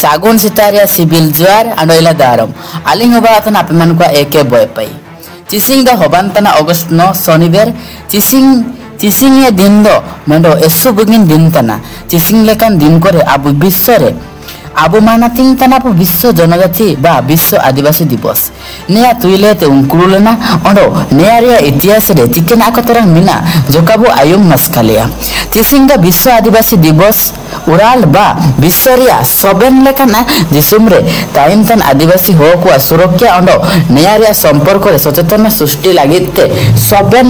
सागुन Sitaria CIBIL जुआर अंडोइला दारम आलिंग होबातन आपे मन को एके बय पाई चिसिंग द होबानतना अगस्त 9 शनिवार चिसिंग ये दिन दो मेंडो एसु बुगिन दिन तना चिसिंग लेकान दिन करे आबु विश्व रे आबु मानातिंग तना विश्व जनजाति बा विश्व आदिवासी दिवस नेया तुइलेते उंकुलना ओंडो नेया रे इतिहास रे चिकेन आकतरा मिना जोकाबु आयुम मस्कालिया चिसिंग द विश्व आदिवासी दिवस उराल बा विश्व रिया सबेन लेकाना जिसुम रे ताइम तन आदिवासी हो को सुरक्षा ओंडो नेया रे संपर्क रे सचेतन सृष्टि लागिते सबेन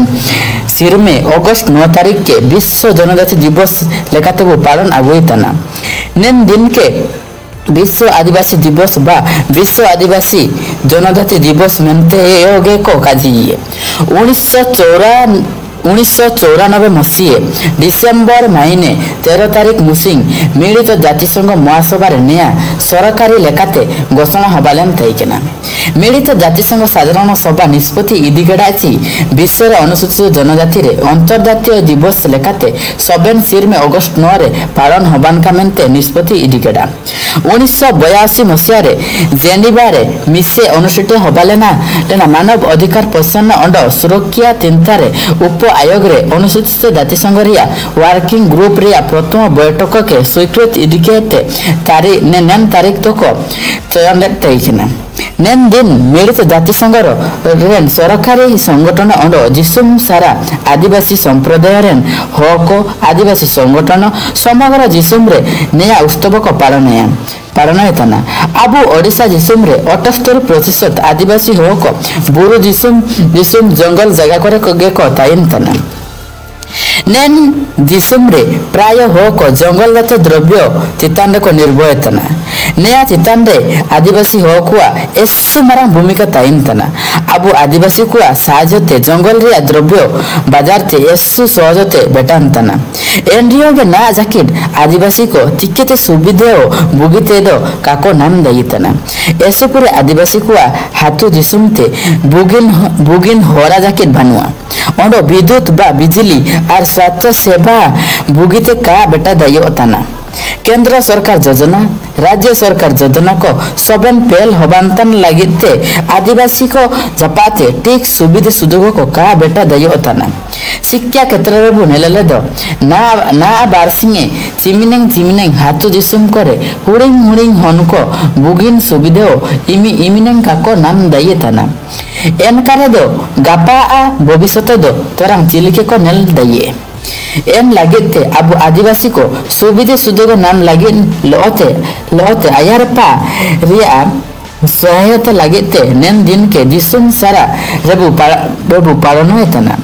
सिरमे अगस्त 9 तारीख के विश्व जनजाति दिवस लेकाते वो पालन आगुई तना नेन दिन के विश्व आदिवासी दिवस बा विश्व आदिवासी जनजाति दिवस मेनते योगे को काजी 1994 मसीहे डिसेम्बर महीने 13 तारीख मुसिंग मिलित जातिसंघ महासभा नेया सरकारी लेखाते घोषणा हबालेन थैकेना मिलित जातिसंघ साधारण सभा निष्पत्ति इदिगडाची विश्व अनुसूचित जनजाति रे अंतर्जातीय दिवस लेखाते सबेन सिर में अगस्त 9 रे पालन हबान का मेनते निष्पत्ति इदिगडा 1982 मसीहा रे जेनेवा रे मिसे अनुष्ठित हबालेना तेना मानव अधिकार प्रसन्न अंड सुरक्षा चिंता रे उप आयोग रे अनुसूचित जातिसंघ रिया वर्किंग ग्रुप रिया प्रथम बैठक के स्वीकृत इदिकेते तारीख तक चयन तैखिना नेन दिन मिलित जातिसंघ रेन सरकारी संगठन अंड जिसुम सारा आदिवासी संप्रदाय रेन हक आदिवासी संगठन समग्र जिसुम रे नया उत्सव को पालन हेतना आबु ओडिशा जिसुम रे 78% आदिवासी हक बुरु जिसुम जंगल जगह करे कगे को ताइन तना नेन जिसुम रे प्राय हक जंगलगत द्रव्य चितान को निर्भय तना नया चितान रे आदिवासी हकुआ एसु मारंग भूमिका ताइन तना आबु आदिवासी कुआ साजते जंगल रे द्रव्य बाजार ते एसु सहजते बेटान तना एनडीओ के ना जाकिन आदिवासी को तिकेते सुविधे बुगिते दो काको नाम दई तना एसु पुरे आदिवासी कुआ हाथु जिसुमते बुगिन होरा जाकिन भानुआ ओंडो विद्युत बा बिजली और स्वास्थ्य सेवा बुगिते का बेटा दयो तना केंद्र सरकार योजना राज्य सरकार योजना को सबन पेल हबांतन लागिते आदिवासी को जपाते ठीक सुविधा सुजोग को का बेटा दयो तना शिक्षा क्षेत्र रे बुनेले दो ना बारसिंगे चिमिनेंग हाथु जिसुम करे हुड़िंग हनको बुगिन सुविधो इमिनेंग काको नाम दये तना एनकारे दो गापा भविष्यत दो तोरांग चिलिके को नेल दये एन लागिते अब आदिवासी को सुविधे सुजोग नाम लगे लोते आयारपा रिया सहायता लागिते नेन दिन के जिसुम सारा रेबु पालन हेतना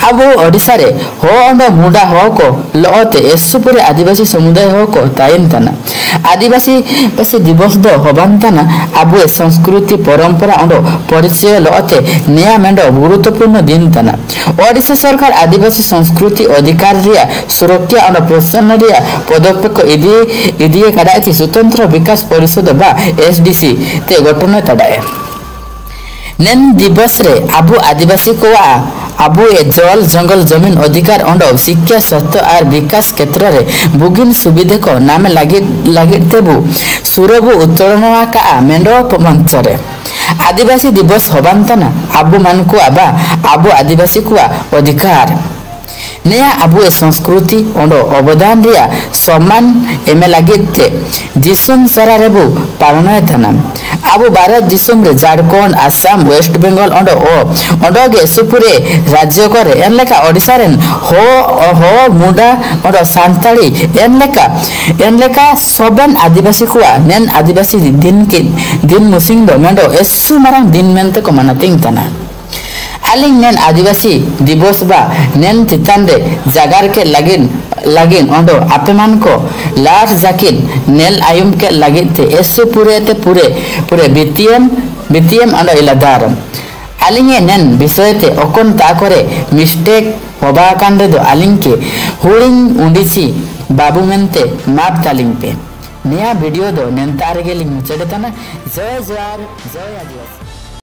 अब ओडिसा रे हो अंड मुडा हो को लोते एसुपुरे आदिवासी समुदाय हो को ताइन तना आदिवासी पसे दिवस दो हबांतना अब संस्कृति परंपरा अंड परिचय लोते नया मेंडो गुरुत्वपूर्ण दिन तना ओडिसा सरकार आदिवासी संस्कृति अधिकार रिया सुरक्षा अंड प्रोत्साहन रिया पदक्षेप इदिए कराची स्वतंत्र विकास परिषद बा एसडीसी ते गठन तडाए नेन दिवस रे आबु आदिवासी को आबु ए जल जंगल जमीन अधिकार अंड शिक्षा स्वास्थ्य और विकास क्षेत्र रे बुगिन सुविधे को नाम लागितेबु सुरबु उत्तोलन का मेंडो मंच रे आदिवासी दिवस हबांतना आबु मान को आबु आदिवासी को अधिकार नया आबु ए संस्कृति अंडो अवदान रिया सम्मान एमे लागिते जिसुम सारा रेबु पालन हेतना आबु भारत जिसुम रे झारखंड आसाम वेस्ट बेंगल अंडो गे सुपुरे राज्य करे एनलेका ओडिसा रेन हो मुडा अंडो सांताली एनलेका सबन आदिवासी कुआ नेन आदिवासी दिन मुसिंग दो मेंडो एसु मारंग दिन मेनते को मानतिंग तना आलिंग नेन आदिवासी दिवस बा नेन चितान रे जागार के लागिन अंडो आपेमान को लाट जाकिन नेल आयुम के लागिते एसु पूरे बीटीएम अंडो इलादारम आलिंगे नेन विषयते ओकोन ता करे मिस्टेक होबा कांडे दो आलिंग के हुड़िंग उंडिसी बाबू मेनते माप तालिंग पे नया वीडियो दो नेन तार गेलिंग मुचड़े तना जय आदिवासी।